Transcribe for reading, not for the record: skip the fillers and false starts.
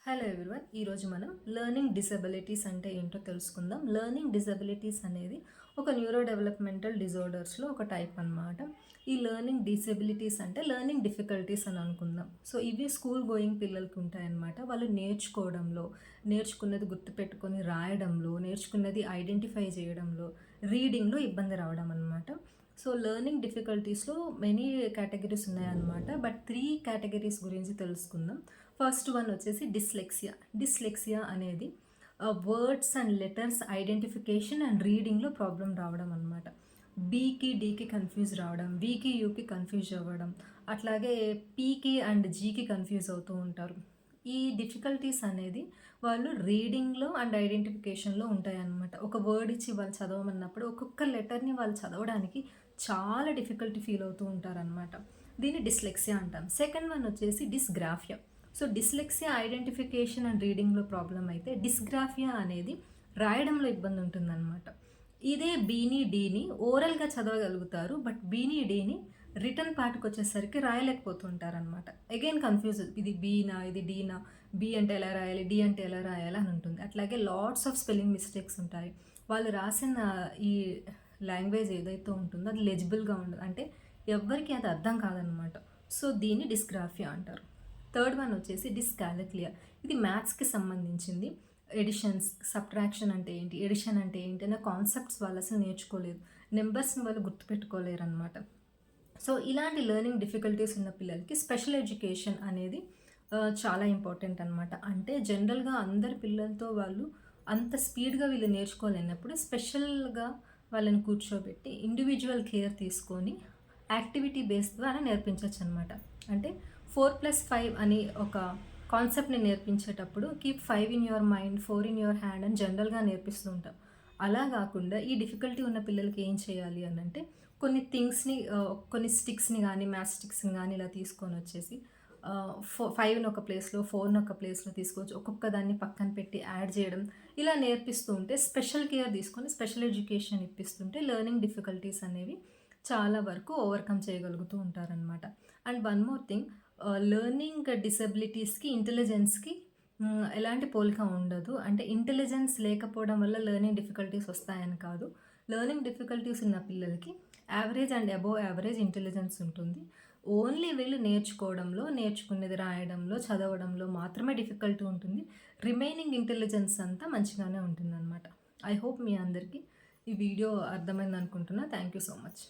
Hello everyone. ఈరోజు మనం learning disabilities అంటే ఏంటో తెలుసుకుందాం. లెర్నింగ్ డిసెబిలిటీస్ అనేది ఒక న్యూరో డెవలప్మెంటల్ డిజార్డర్స్లో ఒక టైప్ అన్నమాట. ఈ లెర్నింగ్ డిసెబిలిటీస్ అంటే లెర్నింగ్ డిఫికల్టీస్ అని అనుకుందాం. సో ఇవి స్కూల్ గోయింగ్ పిల్లలకి ఉంటాయన్నమాట. వాళ్ళు నేర్చుకోవడంలో, నేర్చుకున్నది గుర్తుపెట్టుకొని రాయడంలో, నేర్చుకున్నది ఐడెంటిఫై చేయడంలో, రీడింగ్లో ఇబ్బంది రావడం అన్నమాట. సో లెర్నింగ్ డిఫికల్టీస్లో మెనీ కేటగిరీస్ ఉన్నాయన్నమాట. బట్ 3 కేటగిరీస్ గురించి తెలుసుకుందాం. ఫస్ట్ వన్ వచ్చేసి డిస్లెక్సియా. డిస్లెక్సియా అనేది words and letters identification and రీడింగ్లో ప్రాబ్లం రావడం అనమాట. బీకి డీకి కన్ఫ్యూజ్ రావడం, వీకి యూకి కన్ఫ్యూజ్ అవ్వడం, అట్లాగే పీకి అండ్ జీకి కన్ఫ్యూజ్ అవుతూ ఉంటారు. ఈ డిఫికల్టీస్ అనేది వాళ్ళు రీడింగ్లో అండ్ ఐడెంటిఫికేషన్లో ఉంటాయన్నమాట. ఒక వర్డ్ ఇచ్చి వాళ్ళు చదవమన్నప్పుడు ఒక్కొక్క లెటర్ని వాళ్ళు చదవడానికి చాలా డిఫికల్టీ ఫీల్ అవుతూ ఉంటారనమాట. దీన్ని డిస్లెక్సియా అంటాం. సెకండ్ వన్ వచ్చేసి dysgraphia. So dyslexia identification and రీడింగ్లో ప్రాబ్లం అయితే డిస్గ్రాఫియా అనేది రాయడంలో ఇబ్బంది ఉంటుందన్నమాట. ఇదే బీని డీని ఓరల్గా చదవగలుగుతారు, బట్ బీని డీని రిటర్న్ పార్ట్కి వచ్చేసరికి రాయలేకపోతుంటారనమాట. అగైన్ కన్ఫ్యూజ్, ఇది బీనా ఇది డీనా, బీ అంటే ఎలా రాయాలి, డి అంటే ఎలా రాయాలి అని ఉంటుంది. అట్లాగే లాట్స్ ఆఫ్ స్పెల్లింగ్ మిస్టేక్స్ ఉంటాయి. వాళ్ళు రాసిన ఈ లాంగ్వేజ్ ఏదైతే ఉంటుందో అది లెజిబుల్గా ఉండదు, అంటే ఎవ్వరికి అది అర్థం కాదనమాట. సో దీన్ని డిస్గ్రాఫియా అంటారు. థర్డ్ వన్ వచ్చేసి డిస్కాలక్లియా. ఇది మ్యాథ్స్కి సంబంధించింది. ఎడిషన్స్, సబ్ట్రాక్షన్ అంటే ఏంటి, ఎడిషన్ అంటే ఏంటి అనే కాన్సెప్ట్స్ వాళ్ళు అసలు నేర్చుకోలేదు, నెంబర్స్ని వాళ్ళు గుర్తుపెట్టుకోలేరు అనమాట. సో ఇలాంటి లెర్నింగ్ డిఫికల్టీస్ ఉన్న పిల్లలకి స్పెషల్ ఎడ్యుకేషన్ అనేది చాలా ఇంపార్టెంట్ అనమాట. అంటే జనరల్గా అందరి పిల్లలతో వాళ్ళు అంత స్పీడ్గా వీళ్ళు నేర్చుకోలేనప్పుడు స్పెషల్గా వాళ్ళని కూర్చోబెట్టి ఇండివిజువల్ కేర్ తీసుకొని యాక్టివిటీ బేస్ ద్వారా నేర్పించవచ్చు అనమాట. అంటే 4+5 అని ఒక కాన్సెప్ట్ని నేర్పించేటప్పుడు keep 5 in your mind, 4 in your hand అని జనరల్గా నేర్పిస్తూ ఉంటాం. అలా కాకుండా ఈ డిఫికల్టీ ఉన్న పిల్లలకి ఏం చేయాలి అని అంటే కొన్ని థింగ్స్ని, కొన్ని స్టిక్స్ని కానీ మ్యాథ్ స్టిక్స్ని కానీ ఇలా తీసుకొని వచ్చేసి 5ని ఒక ప్లేస్లో, 4ని ఒక ప్లేస్లో తీసుకొచ్చి ఒక్కొక్క దాన్ని పక్కన పెట్టి యాడ్ చేయడం, ఇలా నేర్పిస్తూ ఉంటే స్పెషల్ కేర్ తీసుకొని స్పెషల్ ఎడ్యుకేషన్ ఇప్పిస్తుంటే లెర్నింగ్ డిఫికల్టీస్ అనేవి చాలా వరకు ఓవర్కమ్ చేయగలుగుతూ ఉంటారనమాట. And one more thing, learning డిసెబిలిటీస్కి ఇంటెలిజెన్స్కి ఎలాంటి పోలిక ఉండదు. అంటే ఇంటెలిజెన్స్ లేకపోవడం వల్ల లెర్నింగ్ డిఫికల్టీస్ వస్తాయని కాదు. లెర్నింగ్ డిఫికల్టీస్ ఉన్న పిల్లలకి average and above average intelligence ఉంటుంది. ఓన్లీ వీళ్ళు నేర్చుకోవడంలో, నేర్చుకునేది రాయడంలో, చదవడంలో మాత్రమే డిఫికల్టీ ఉంటుంది. రిమైనింగ్ ఇంటెలిజెన్స్ అంతా మంచిగానే ఉంటుందన్నమాట. ఐ హోప్ మీ అందరికీ ఈ వీడియో అర్థమైంది అనుకుంటున్నా. Thank you so much.